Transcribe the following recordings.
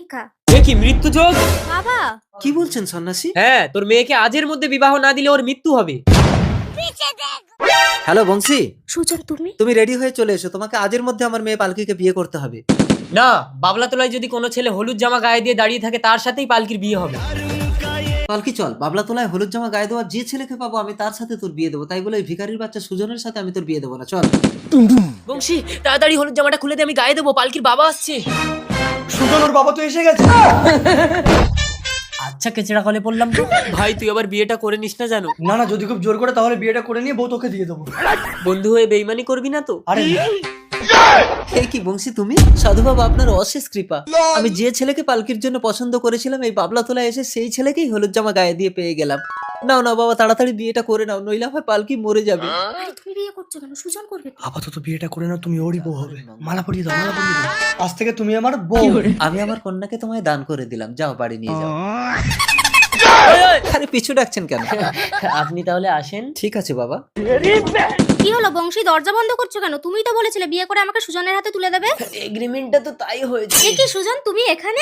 ভিক্ষা। এ কি মৃত্যু যোগ? বাবা কি বলছেন সন্ন্যাসী? হ্যাঁ, তোর মেয়েকে আজের মধ্যে বিবাহ না দিলে ওর মৃত্যু হবে। হ্যালো বংশী, সুজন তুমি? তুমি রেডি হয়ে চলে এসো, তোমাকে আজের মধ্যে আমার মেয়ে পালকিকে বিয়ে করতে হবে। না, বাবলাতলায় যদি কোনো ছেলে হলুদ জামা গায়ে দিয়ে দাঁড়িয়ে থাকে তার সাথেই পালকির বিয়ে হবে। পালকি চল, বাবলাতলায় হলুদ জামা গায়ে দেওয়ার যে ছেলেকে পাবো আমি তার সাথে তোর বিয়ে দেবো, তাই বলে ওই ভিখারির বাচ্চা সুজনের সাথে আমি তোর বিয়ে দেবো না। চল। বংশী, তাড়াতাড়ি হলুদ জামাটা খুলে দে, আমি গায়ে দেবো, পালকির বাবা আসছে। সুজন ওর বাবা তো এসে গেছে। আচ্ছা কেচড়া কলে পড়লাম তো। ভাই তুই আবার বিয়েটা করে নিস না জানো। না না, যদি খুব জোর করে তাহলে বিয়েটা করে নিয়ে বউ তোকে দিয়ে দেবো। বন্ধু হয়ে বেইমানি করবি না তো? আরে এই কি বংশী তুমি? সাধু বাবা আপনার অশেষ কৃপা। আমি যে ছেলেকে পালকির জন্য পছন্দ করেছিলাম এই বাবলাতলায় এসে সেই ছেলেকেই হলুদ জামা গায়ে দিয়ে পেয়ে গেলাম। নাও না বাবা, তাড়াতাড়ি বিয়েটা করে নাও, নইলে হয় পালকি মরে যাবে। আরে তুমি বিয়ে করছো কেন? সুজন করবে তো। আপাতত বিয়েটা করে নাও, তুমি ওরই বউ হবে। মালা পরিয়ে দাও, মালা পরিয়ে দাও। আজ থেকে তুমি আমার বউ। আমি আমার কন্যাকে তোমায় দান করে দিলাম, যাও বাড়ি নিয়ে যাও। আরে পিছু ডাকছেন কেন? আপনি তাহলে আসেন। ঠিক আছে বাবা। কি হলো বংশী, দরজা বন্ধ করছো কেন? তুমিই তো বলেছিলে বিয়ে করে আমাকে সুজনের হাতে তুলে দেবে। এগ্রিমেন্টটা তো তাই হয়েছে। এ কি সুজন, তুমি এখানে?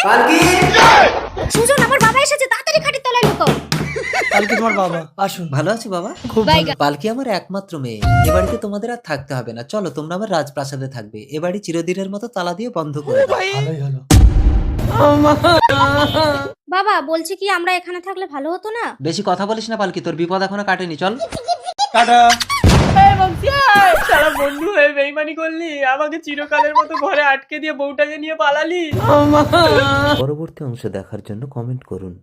সুজন, আমার বাবা এসেছে, তাড়াতাড়ি খাটির তলায় লুকাও। কালকে তোমার বাবা আসুন। ভালো আছি বাবা? খুব ভালো। পালকি আমার একমাত্র মেয়ে, এ বাড়িতে তোমাদের আর থাকতে হবে না। চলো, তোমরা আমার রাজপ্রাসাদে থাকবে। এ বাড়ি চিরদিনের মতো তালা দিয়ে বন্ধ করে দাও। ভালোই হলো। বাবা বলছি কি, আমরা এখানে থাকলে ভালো হতো না? বেশি কথা বলিস না পালকি, তোর বিপদ এখনো কাটেনি। চল। টাটা। সারা বন্ধু হয়ে বেইমানি করলি, আমাকে চিরকালের মতো ঘরে আটকে দিয়ে বউটাকে নিয়ে পালালি। পরবর্তী অংশ দেখার জন্য কমেন্ট করুন।